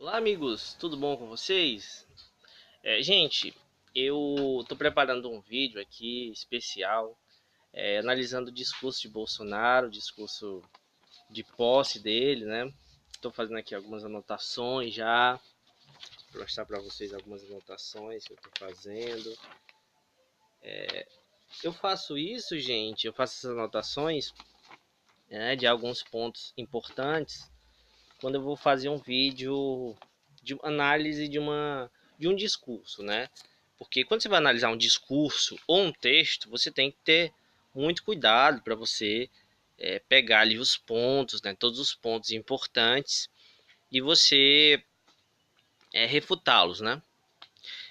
Olá, amigos, tudo bom com vocês? Gente, eu estou preparando um vídeo aqui especial, analisando o discurso de Bolsonaro, o discurso de posse dele, né? Estou fazendo aqui algumas anotações já, vou mostrar para vocês algumas anotações que eu estou fazendo. Eu faço isso, gente, eu faço essas anotações, né, de alguns pontos importantes quando eu vou fazer um vídeo de análise de um discurso, né? Porque quando você vai analisar um discurso ou um texto, você tem que ter muito cuidado para você pegar ali os pontos, né? Todos os pontos importantes e você refutá-los, né?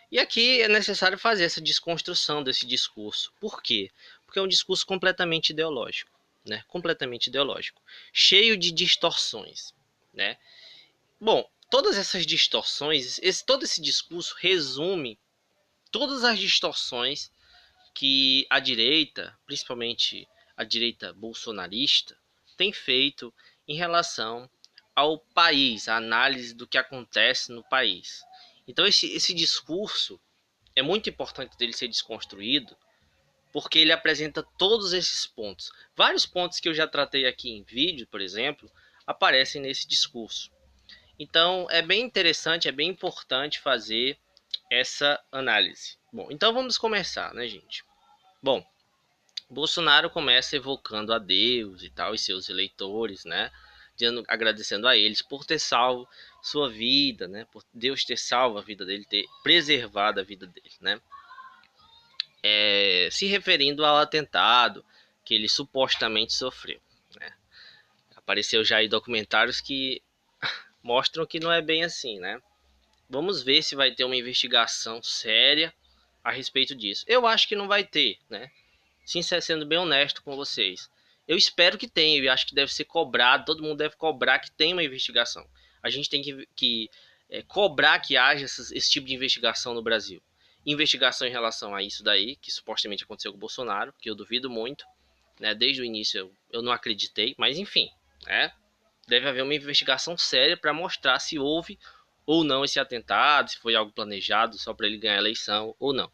E aqui é necessário fazer essa desconstrução desse discurso. Por quê? Porque é um discurso completamente ideológico, né? Completamente ideológico, cheio de distorções, né? Bom, todas essas distorções, todo esse discurso resume todas as distorções que a direita, principalmente a direita bolsonarista, tem feito em relação ao país, a análise do que acontece no país. Então esse discurso é muito importante dele ser desconstruído, porque ele apresenta todos esses pontos. Vários pontos que eu já tratei aqui em vídeo, por exemplo, aparecem nesse discurso. Então é bem interessante, é bem importante fazer essa análise. Bom, então vamos começar, né, gente? Bom, Bolsonaro começa evocando a Deus e tal, e seus eleitores, né? Agradecendo a eles por ter salvo sua vida, né? Por Deus ter salvo a vida dele, ter preservado a vida dele, né? Se referindo ao atentado que ele supostamente sofreu, né? Apareceu já aí documentários que mostram que não é bem assim, né? Vamos ver se vai ter uma investigação séria a respeito disso. Eu acho que não vai ter, né? Sendo bem honesto com vocês. Eu espero que tenha, eu acho que deve ser cobrado, todo mundo deve cobrar que tenha uma investigação. A gente tem que cobrar que haja esse tipo de investigação no Brasil. Investigação em relação a isso daí, que supostamente aconteceu com o Bolsonaro, que eu duvido muito, né? Desde o início eu não acreditei, mas enfim, né? Deve haver uma investigação séria para mostrar se houve ou não esse atentado, se foi algo planejado só para ele ganhar a eleição ou não.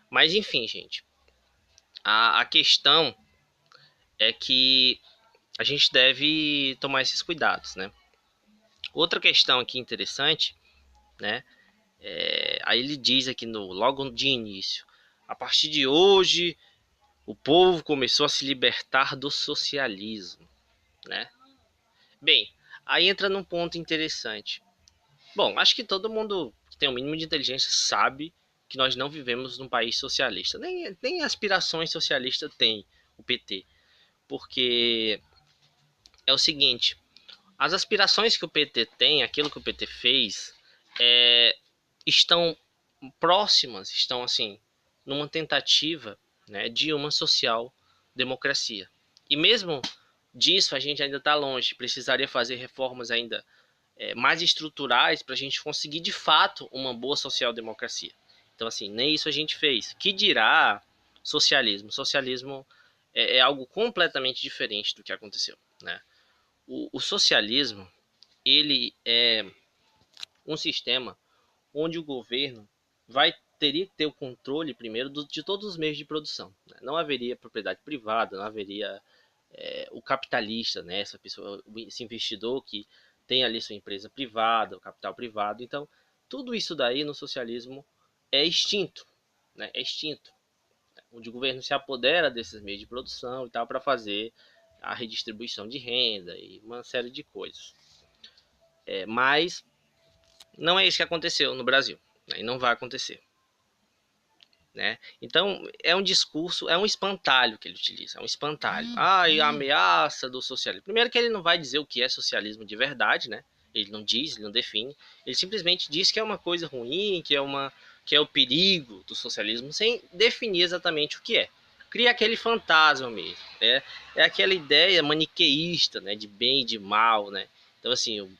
Mas enfim, gente, a questão é que a gente deve tomar esses cuidados, né? Outra questão aqui interessante, né? Aí ele diz aqui logo de início, a partir de hoje o povo começou a se libertar do socialismo, né? Bem, aí entra num ponto interessante. Bom, acho que todo mundo que tem o um mínimo de inteligência sabe que nós não vivemos num país socialista. Nem aspirações socialistas tem o PT. Porque é o seguinte, as aspirações que o PT tem, aquilo que o PT fez, estão próximas, estão assim, numa tentativa, né, de uma social democracia. E mesmo disso a gente ainda está longe, precisaria fazer reformas ainda mais estruturais para a gente conseguir de fato uma boa social-democracia. Então, assim, nem isso a gente fez. Que dirá socialismo? Socialismo é algo completamente diferente do que aconteceu, né? O socialismo, ele é um sistema onde o governo teria que ter o controle primeiro de todos os meios de produção, né? Não haveria propriedade privada, não haveria o capitalista, né? Essa pessoa, esse investidor que tem ali sua empresa privada, o capital privado. Então, tudo isso daí no socialismo é extinto, né? É extinto, onde o governo se apodera desses meios de produção e tal para fazer a redistribuição de renda e uma série de coisas. Mas não é isso que aconteceu no Brasil, né? E não vai acontecer. Né? Então é um discurso, é um espantalho que ele utiliza, é um espantalho. E a ameaça do socialismo. Primeiro que ele não vai dizer o que é socialismo de verdade, né? Ele não diz, ele não define. Ele simplesmente diz que é uma coisa ruim, que é o perigo do socialismo, sem definir exatamente o que é. Cria aquele fantasma mesmo, né? É aquela ideia maniqueísta, né? De bem e de mal, né? Então assim,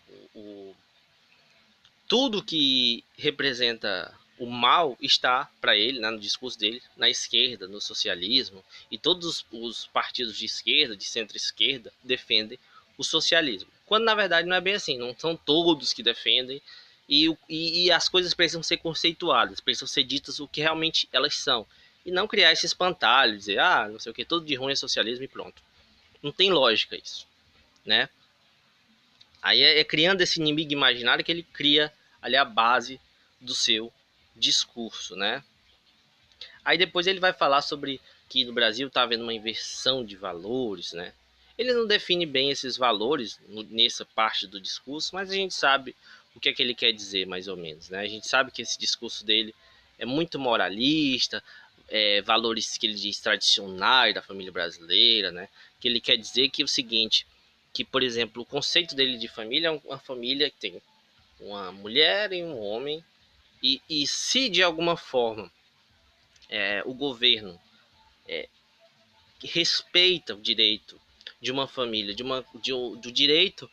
tudo que representa o mal está para ele, né, no discurso dele, na esquerda, no socialismo, e todos os partidos de esquerda, de centro-esquerda, defendem o socialismo. Quando na verdade não é bem assim, não são todos que defendem, E as coisas precisam ser conceituadas, precisam ser ditas o que realmente elas são. E não criar esse espantalho, dizer, não sei o que, tudo de ruim é socialismo e pronto. Não tem lógica isso, né? Aí é criando esse inimigo imaginário que ele cria ali a base do seu discurso, né? Aí depois ele vai falar sobre que no Brasil está havendo uma inversão de valores, né? Ele não define bem esses valores nessa parte do discurso, mas a gente sabe o que é que ele quer dizer, mais ou menos, né? A gente sabe que esse discurso dele é muito moralista, valores que ele diz tradicionais da família brasileira, né? Que ele quer dizer que é o seguinte, que, por exemplo, o conceito dele de família é uma família que tem uma mulher e um homem, e se de alguma forma o governo que respeita o direito de uma família, do direito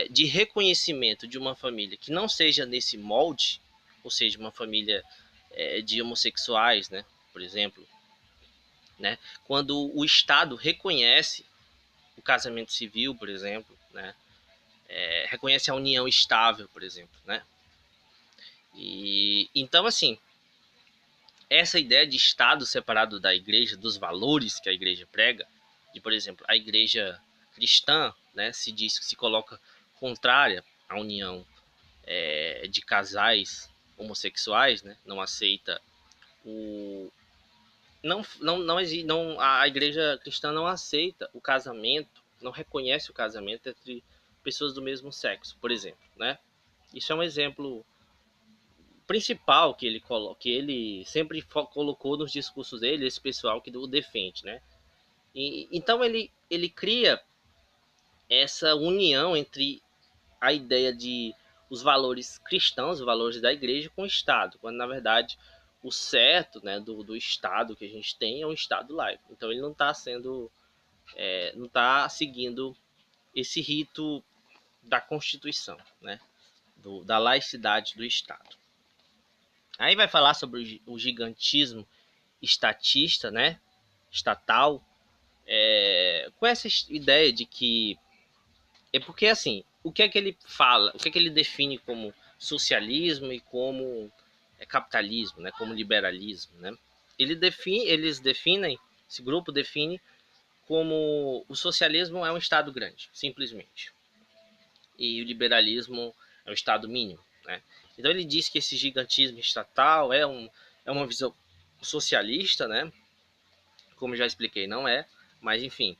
de reconhecimento de uma família que não seja nesse molde, ou seja, uma família de homossexuais, né, por exemplo, né, quando o Estado reconhece o casamento civil, por exemplo, né, reconhece a união estável, por exemplo, né, e então assim essa ideia de Estado separado da igreja, dos valores que a igreja prega, de, por exemplo, a igreja cristã, né, se diz que se coloca contrária à união de casais homossexuais, né, não aceita o não a igreja cristã não aceita o casamento, não reconhece o casamento entre pessoas do mesmo sexo, por exemplo, né? Isso é um exemplo principal que ele sempre colocou nos discursos dele, esse pessoal que o defende, né? Então ele cria essa união entre a ideia de os valores cristãos, os valores da igreja com o Estado, quando na verdade o certo, né, do Estado que a gente tem é um Estado laico. Então ele não está não está seguindo esse rito da Constituição, né, da laicidade do Estado. Aí vai falar sobre o gigantismo estatista, né, estatal, com essa ideia de que é porque assim, o que é que ele fala, o que é que ele define como socialismo e como capitalismo, né, como liberalismo, né? Eles definem, esse grupo define como o socialismo é um estado grande, simplesmente, e o liberalismo é um estado mínimo, né? Então ele diz que esse gigantismo estatal é uma visão socialista, né? Como já expliquei, não é, mas enfim,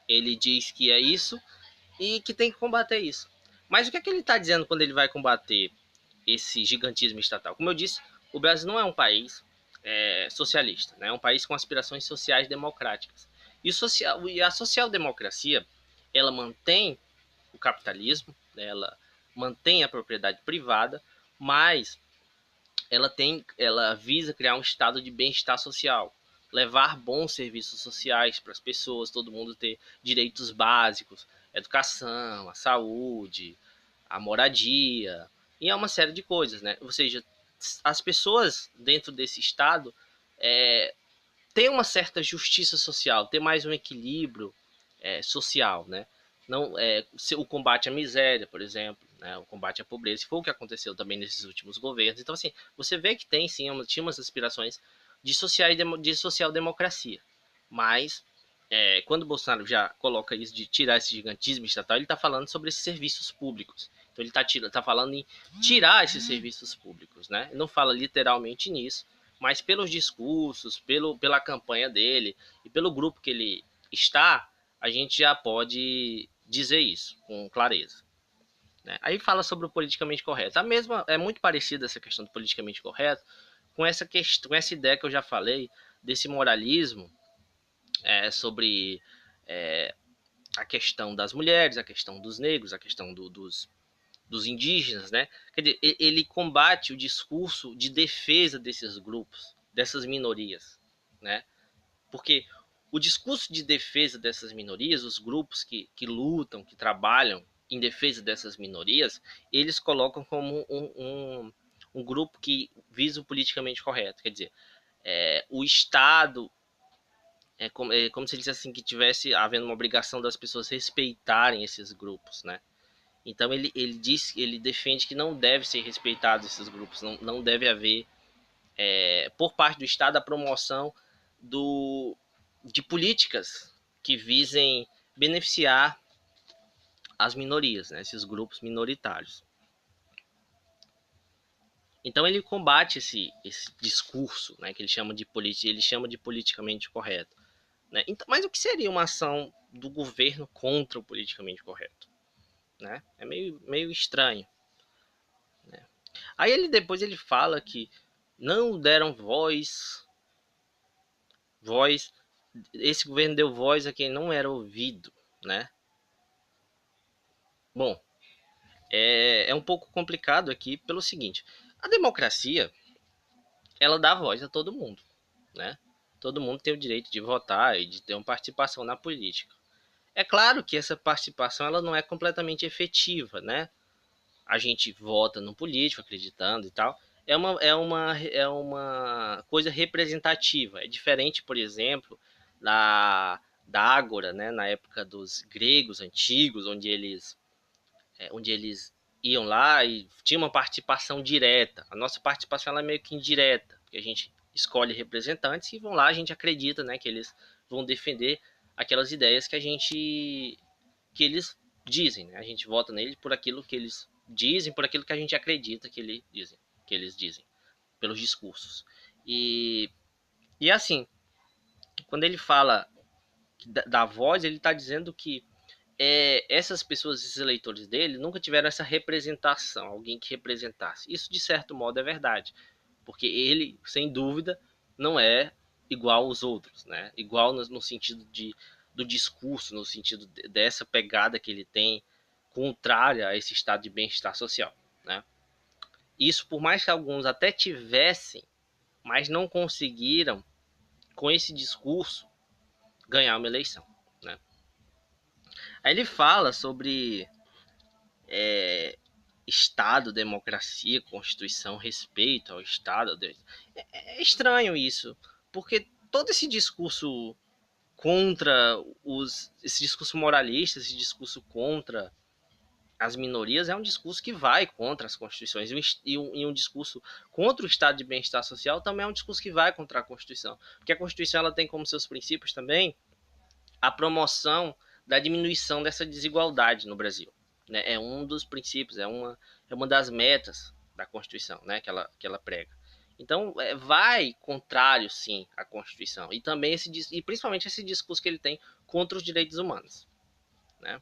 ele diz que é isso e que tem que combater isso. Mas o que é que ele está dizendo quando ele vai combater esse gigantismo estatal? Como eu disse, o Brasil não é um país socialista, né? É um país com aspirações sociais democráticas. E a social-democracia, ela mantém o capitalismo, né? Ela mantém a propriedade privada, mas ela visa criar um estado de bem-estar social, levar bons serviços sociais para as pessoas, todo mundo ter direitos básicos, educação, a saúde, a moradia, e é uma série de coisas, né? Ou seja, as pessoas dentro desse estado têm uma certa justiça social, ter mais um equilíbrio social, né? Não o combate à miséria, por exemplo, né? O combate à pobreza, foi o que aconteceu também nesses últimos governos. Então, assim, você vê que tem sim, tinha umas aspirações de social democracia, mas quando o Bolsonaro já coloca isso de tirar esse gigantismo estatal, ele está falando sobre esses serviços públicos. Então ele está falando em tirar esses serviços públicos, né? Ele não fala literalmente nisso, mas pelos discursos, pela campanha dele e pelo grupo que ele está, a gente já pode dizer isso com clareza, né? Aí fala sobre o politicamente correto. A mesma é muito parecida essa questão do politicamente correto com essa ideia que eu já falei desse moralismo sobre é, a questão das mulheres, a questão dos negros, a questão dos indígenas, né? Quer dizer, ele combate o discurso de defesa desses grupos, dessas minorias, né? Porque o discurso de defesa dessas minorias, os grupos que lutam, que trabalham em defesa dessas minorias, eles colocam como um grupo que visa o politicamente correto. Quer dizer, o Estado é como se ele dissesse assim que tivesse havendo uma obrigação das pessoas respeitarem esses grupos, né? Então ele defende que não deve ser respeitado esses grupos, não deve haver, por parte do Estado, a promoção de políticas que visem beneficiar as minorias, né, esses grupos minoritários. Então ele combate esse discurso, né, que ele chama de politicamente correto, né? Então, mas o que seria uma ação do governo contra o politicamente correto, né? É meio estranho, né? Aí depois ele fala que não deram voz, esse governo deu voz a quem não era ouvido, né? Bom, é um pouco complicado aqui pelo seguinte: a democracia, ela dá voz a todo mundo, né? Todo mundo tem o direito de votar e de ter uma participação na política. É claro que essa participação ela não é completamente efetiva, né? A gente vota no político acreditando e tal. É uma coisa representativa. É diferente, por exemplo, da Ágora, né? Na época dos gregos antigos, onde eles iam lá e tinha uma participação direta. A nossa participação ela é meio que indireta, porque a gente escolhe representantes e vão lá, a gente acredita, né, que eles vão defender aquelas ideias que eles dizem, né? A gente vota nele por aquilo que eles dizem, por aquilo que a gente acredita que eles dizem, pelos discursos. E assim, quando ele fala da voz, ele está dizendo que essas pessoas, esses eleitores dele, nunca tiveram essa representação, alguém que representasse. Isso, de certo modo, é verdade, porque ele, sem dúvida, não é igual aos outros, né? Igual no sentido do discurso, no sentido dessa pegada que ele tem, contrária a esse estado de bem-estar social, né? Isso, por mais que alguns até tivessem, mas não conseguiram, com esse discurso, ganhar uma eleição, né? Aí ele fala sobre Estado, democracia, Constituição, respeito ao Estado. É estranho isso, porque todo esse discurso contra esse discurso moralista, esse discurso contra as minorias é um discurso que vai contra as constituições, e um discurso contra o estado de bem-estar social também é um discurso que vai contra a Constituição, porque a Constituição ela tem como seus princípios também a promoção da diminuição dessa desigualdade no Brasil, né? É um dos princípios, é uma das metas da Constituição, né? Que ela prega. Então, vai contrário, sim, à Constituição. E também e principalmente esse discurso que ele tem contra os direitos humanos, né?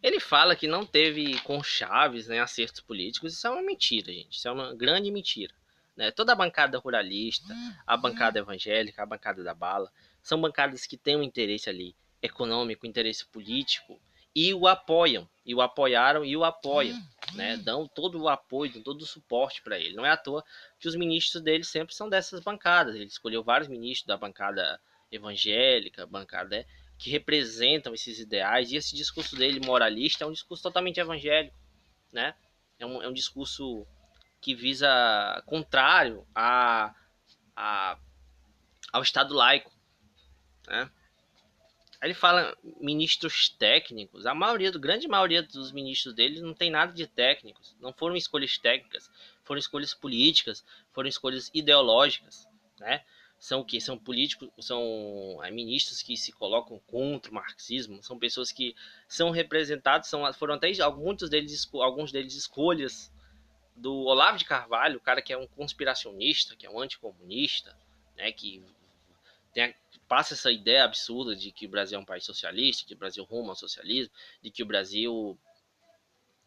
Ele fala que não teve conchaves, né, acertos políticos. Isso é uma mentira, gente. Isso é uma grande mentira, né? Toda a bancada ruralista, a bancada evangélica, a bancada da bala, são bancadas que têm um interesse ali econômico, interesse político, e o apoiam, e o apoiaram e o apoiam, né? Dão todo o apoio, dão todo o suporte para ele. Não é à toa que os ministros dele sempre são dessas bancadas. Ele escolheu vários ministros da bancada evangélica, bancada que representam esses ideais, e esse discurso dele moralista é um discurso totalmente evangélico, né? É um discurso que visa contrário a, ao Estado laico, né? Aí ele fala ministros técnicos, grande maioria dos ministros dele não tem nada de técnicos, não foram escolhas técnicas, foram escolhas políticas, foram escolhas ideológicas, né? São o que? São políticos, são ministros que se colocam contra o marxismo, são pessoas que são representados, foram até alguns deles escolhas do Olavo de Carvalho, o cara que é um conspiracionista, que é um anticomunista, né? Que tem, passa essa ideia absurda de que o Brasil é um país socialista, que o Brasil rumo ao socialismo, de que o Brasil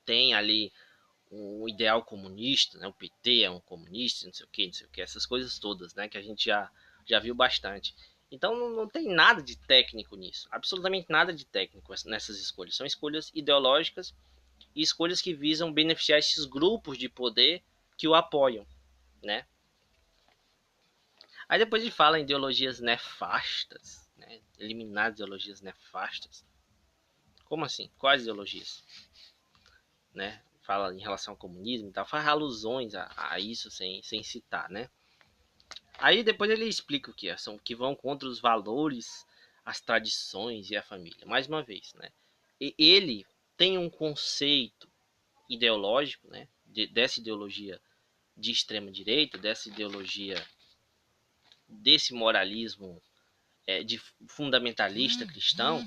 tem ali um ideal comunista, né? O PT é um comunista, não sei o que, essas coisas todas, né? Que a gente já viu bastante. Então não tem nada de técnico nisso, absolutamente nada de técnico nessas escolhas. São escolhas ideológicas e escolhas que visam beneficiar esses grupos de poder que o apoiam, né? Aí depois ele fala em ideologias nefastas, né? Eliminar ideologias nefastas. Como assim? Quais ideologias? Né? Fala em relação ao comunismo e tal, faz alusões a isso sem citar, né? Aí depois ele explica o que são que vão contra os valores, as tradições e a família. Mais uma vez, né? E ele tem um conceito ideológico, né? Dessa ideologia de extrema direita, dessa ideologia, desse moralismo de fundamentalista cristão,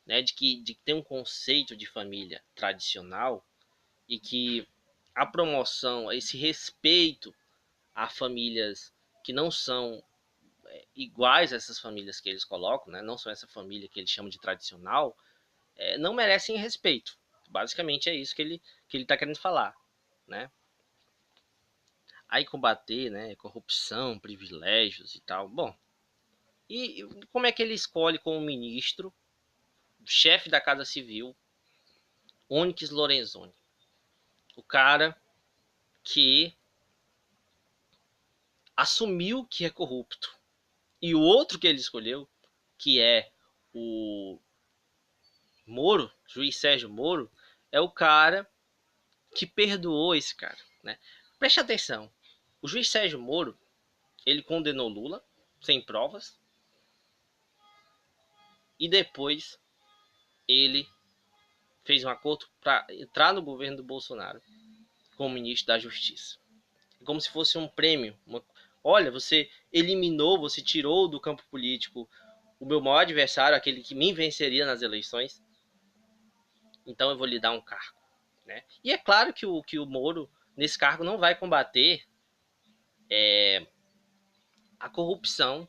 né? De que tem um conceito de família tradicional e que a promoção, esse respeito a famílias que não são iguais a essas famílias que eles colocam, né? Não são essa família que eles chamam de tradicional, não merecem respeito. Basicamente é isso que ele está querendo falar, né? Aí combater, né, corrupção, privilégios e tal. Bom, e como é que ele escolhe como ministro, chefe da Casa Civil, Onyx Lorenzoni? O cara que assumiu que é corrupto. E o outro que ele escolheu, que é o Moro, juiz Sérgio Moro, é o cara que perdoou esse cara, né? Preste atenção. O juiz Sérgio Moro, ele condenou Lula sem provas e depois ele fez um acordo para entrar no governo do Bolsonaro como ministro da Justiça. Como se fosse um prêmio. Olha, você eliminou, você tirou do campo político o meu maior adversário, aquele que me venceria nas eleições. Então eu vou lhe dar um cargo, né? E é claro que o Moro, nesse cargo, não vai combater a corrupção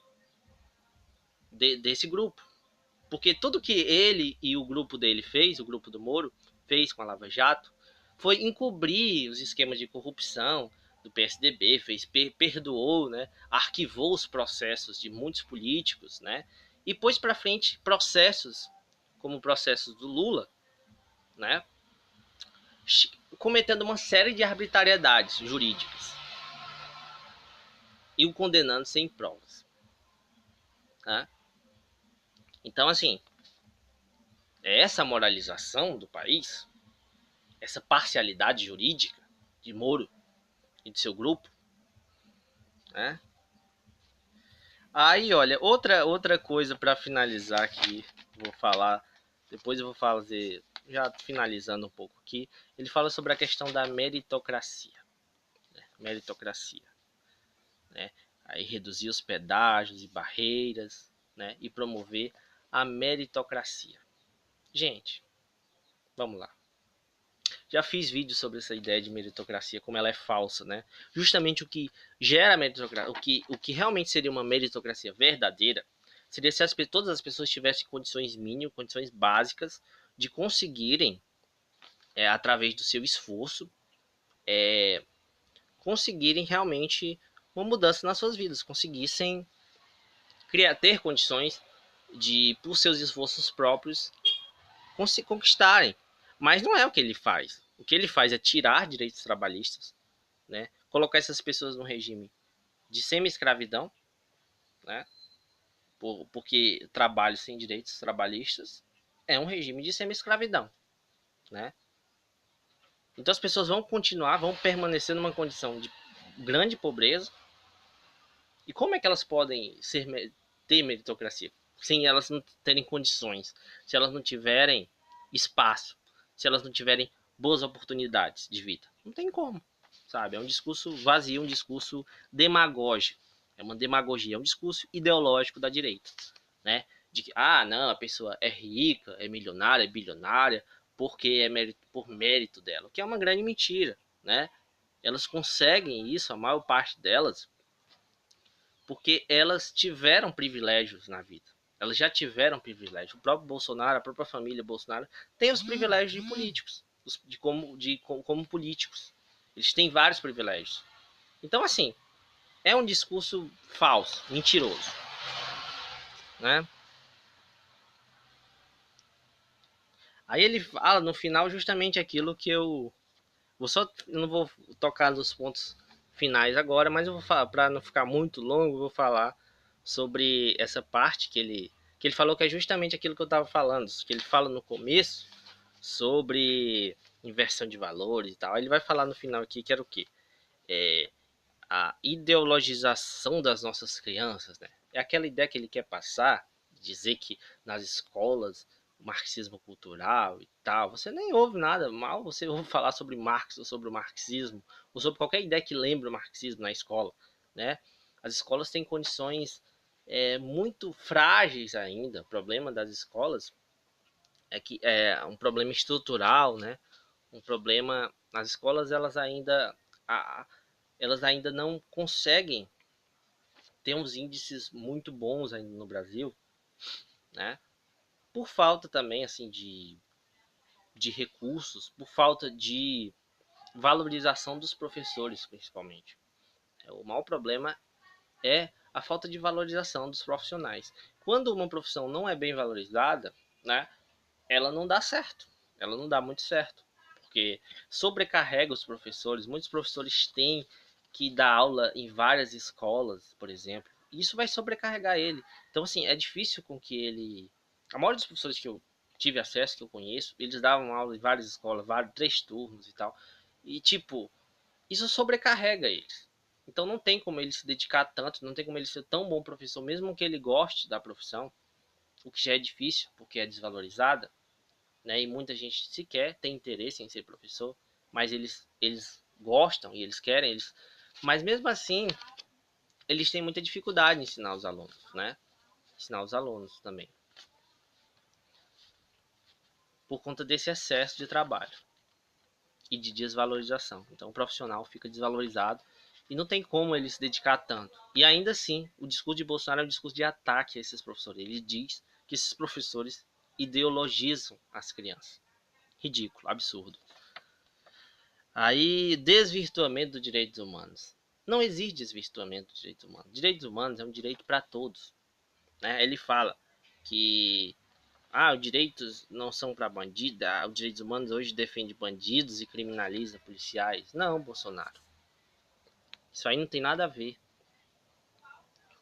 desse grupo. Porque tudo que ele e o grupo dele fez, o grupo do Moro, fez com a Lava Jato, foi encobrir os esquemas de corrupção do PSDB, perdoou, né, arquivou os processos de muitos políticos, né, e pôs para frente processos, como processos do Lula, né, cometendo uma série de arbitrariedades jurídicas e o condenando sem provas. Né? Então, assim, essa moralização do país, essa parcialidade jurídica de Moro e de seu grupo, né? Aí, olha, outra coisa para finalizar aqui, vou falar, depois eu vou fazer, já finalizando um pouco aqui, ele fala sobre a questão da meritocracia, né? Meritocracia, né? Aí reduzir os pedágios e barreiras, né? E promover a meritocracia. Gente, vamos lá. Já fiz vídeos sobre essa ideia de meritocracia, como ela é falsa, né? Justamente o que gera meritocracia, o que realmente seria uma meritocracia verdadeira, seria se todas as pessoas tivessem condições mínimas, condições básicas de conseguirem, através do seu esforço, conseguirem realmente uma mudança nas suas vidas, conseguissem ter condições de, por seus esforços próprios, conquistarem. Mas não é o que ele faz. O que ele faz é tirar direitos trabalhistas, né? Colocar essas pessoas no regime de semi-escravidão, né? Porque trabalho sem direitos trabalhistas é um regime de semi-escravidão, né? Então as pessoas vão continuar, vão permanecer numa condição de grande pobreza. E como é que elas podem ter meritocracia sem elas não terem condições, se elas não tiverem espaço, se elas não tiverem boas oportunidades de vida? Não tem como, sabe? É um discurso vazio, um discurso demagógico. É uma demagogia, é um discurso ideológico da direita, né? De que, não, a pessoa é rica, é milionária, é bilionária, porque é por mérito dela, o que é uma grande mentira, né? Elas conseguem isso, a maior parte delas, porque elas tiveram privilégios na vida. Elas já tiveram privilégios. O próprio Bolsonaro, a própria família Bolsonaro, tem os privilégios de políticos, como políticos. Eles têm vários privilégios. Então, assim, é um discurso falso, mentiroso, né? Aí ele fala no final justamente aquilo que eu não vou tocar nos pontos finais agora, mas eu vou falar, para não ficar muito longo, eu vou falar sobre essa parte que ele falou, que é justamente aquilo que eu estava falando, que ele fala no começo sobre inversão de valores e tal. Ele vai falar no final aqui que era o quê? A ideologização das nossas crianças, né? É aquela ideia que ele quer passar dizer que nas escolas o marxismo cultural e tal, você nem ouve nada, mal você ouve falar sobre Marx ou sobre o marxismo, ou sobre qualquer ideia que lembre o marxismo na escola, né? As escolas têm condições muito frágeis ainda. O problema das escolas é que é um problema estrutural, né? Um problema, as escolas elas ainda não conseguem ter uns índices muito bons ainda no Brasil, né? Por falta também assim de recursos, por falta de valorização dos professores, principalmente. O maior problema é a falta de valorização dos profissionais. Quando uma profissão não é bem valorizada, né, ela não dá certo, ela não dá muito certo, porque sobrecarrega os professores. Muitos professores têm que dar aula em várias escolas, por exemplo, e isso vai sobrecarregar ele. Então, assim, é difícil com que ele. A maioria dos professores que eu tive acesso, que eu conheço, eles davam aula em várias escolas, vários, 3 turnos e tal, e tipo, isso sobrecarrega eles. Então não tem como ele se dedicar tanto, não tem como ele ser tão bom professor, mesmo que ele goste da profissão, o que já é difícil, porque é desvalorizada, né? E muita gente sequer tem interesse em ser professor, mas eles gostam e eles querem, mas mesmo assim, eles têm muita dificuldade em ensinar os alunos, né? Ensinar os alunos também, por conta desse excesso de trabalho e de desvalorização. Então o profissional fica desvalorizado e não tem como ele se dedicar tanto. E ainda assim, o discurso de Bolsonaro é um discurso de ataque a esses professores. Ele diz que esses professores ideologizam as crianças. Ridículo, absurdo. Aí, desvirtuamento dos direitos humanos. Não existe desvirtuamento dos direitos humanos. Direitos humanos é um direito para todos, né? Ele fala que os direitos não são para bandidos, os direitos humanos hoje defende bandidos e criminaliza policiais. Não, Bolsonaro. Isso aí não tem nada a ver.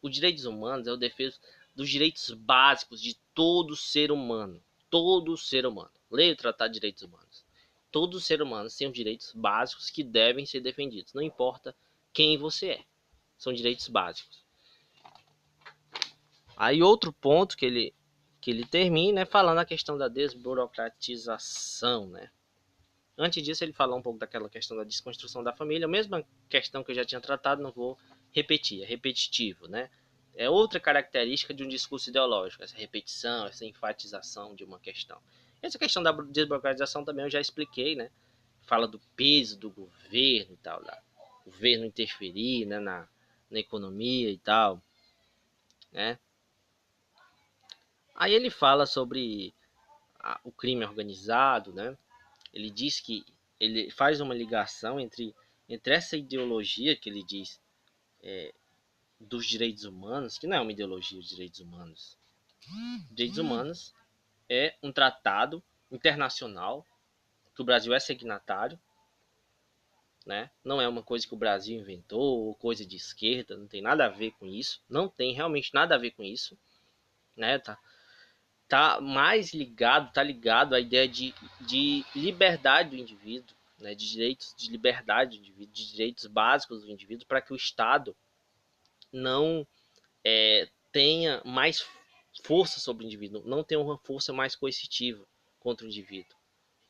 Os direitos humanos é o defesa dos direitos básicos de todo ser humano. Todo ser humano. Leia o Tratado de Direitos Humanos. Todo ser humano tem os direitos básicos que devem ser defendidos. Não importa quem você é. São direitos básicos. Aí outro ponto que ele termina é falando a questão da desburocratização, né? Antes disso, ele falou um pouco daquela questão da desconstrução da família, a mesma questão que eu já tinha tratado, não vou repetir, é repetitivo, né? É outra característica de um discurso ideológico, essa repetição, essa enfatização de uma questão. Essa questão da desburocratização também eu já expliquei, né? Fala do peso do governo e tal, da governo interferir, né, na economia e tal, né? Aí ele fala sobre o crime organizado, né? Ele diz que ele faz uma ligação entre essa ideologia que ele diz dos direitos humanos, que não é uma ideologia dos direitos humanos. Direitos humanos é um tratado internacional que o Brasil é signatário, né? Não é uma coisa que o Brasil inventou ou coisa de esquerda, não tem nada a ver com isso, não tem realmente nada a ver com isso, né? Tá mais ligado, tá ligado à ideia de liberdade do indivíduo, né, de direitos de liberdade do indivíduo, de direitos básicos do indivíduo, para que o Estado não tenha mais força sobre o indivíduo, não tenha uma força mais coercitiva contra o indivíduo.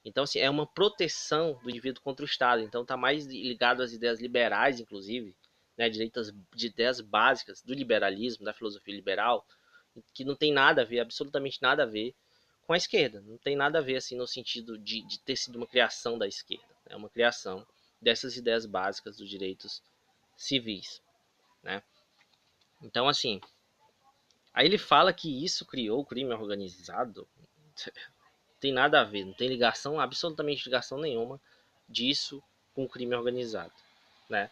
Então, assim, é uma proteção do indivíduo contra o Estado. Então, está mais ligado às ideias liberais, inclusive, né, de ideias básicas do liberalismo, da filosofia liberal, que não tem nada a ver, absolutamente nada a ver com a esquerda. Não tem nada a ver, assim, no sentido de ter sido uma criação da esquerda. É uma criação dessas ideias básicas dos direitos civis, né? Então, assim, aí ele fala que isso criou o crime organizado. Não tem nada a ver, não tem ligação, absolutamente ligação nenhuma disso com o crime organizado, né?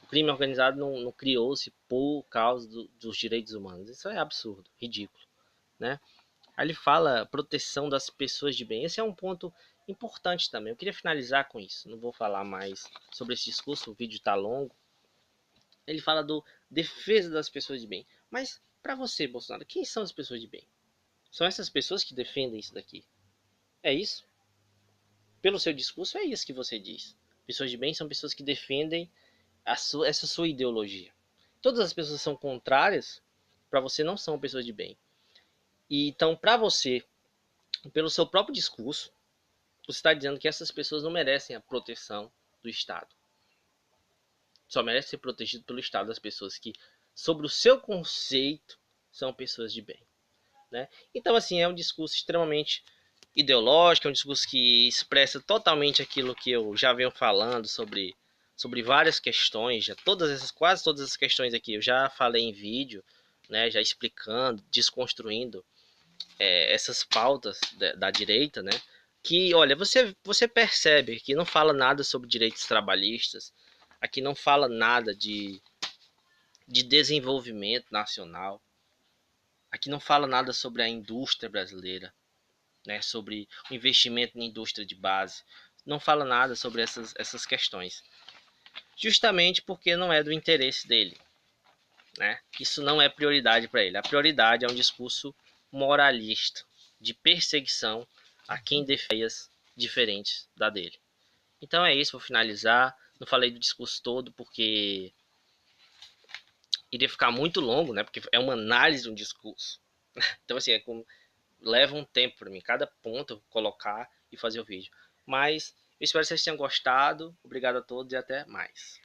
O crime organizado não criou-se por causa dos direitos humanos. Isso é absurdo, ridículo, né? Aí ele fala proteção das pessoas de bem. Esse é um ponto importante também. Eu queria finalizar com isso. Não vou falar mais sobre esse discurso, o vídeo está longo. Ele fala do defesa das pessoas de bem. Mas para você, Bolsonaro, quem são as pessoas de bem? São essas pessoas que defendem isso daqui. É isso? Pelo seu discurso é isso que você diz. Pessoas de bem são pessoas que defendem essa sua ideologia. Todas as pessoas que são contrárias para você não são pessoas de bem. E então, para você, pelo seu próprio discurso, você está dizendo que essas pessoas não merecem a proteção do Estado. Só merece ser protegido pelo Estado as pessoas que, sobre o seu conceito, são pessoas de bem. Né? Então, assim, é um discurso extremamente ideológico, é um discurso que expressa totalmente aquilo que eu já venho falando sobre várias questões, já quase todas as questões aqui eu já falei em vídeo, né, já explicando, desconstruindo essas pautas da direita, né, que, olha, você percebe que não fala nada sobre direitos trabalhistas, aqui não fala nada de desenvolvimento nacional, aqui não fala nada sobre a indústria brasileira, né, sobre o investimento em indústria de base, não fala nada sobre essas questões, justamente porque não é do interesse dele, né? Isso não é prioridade para ele. A prioridade é um discurso moralista, de perseguição a quem defende diferentes da dele. Então é isso, vou finalizar. Não falei do discurso todo porque iria ficar muito longo, né? Porque é uma análise de um discurso. Então assim, leva um tempo para mim, cada ponto colocar e fazer o vídeo. Mas eu espero que vocês tenham gostado. Obrigado a todos e até mais.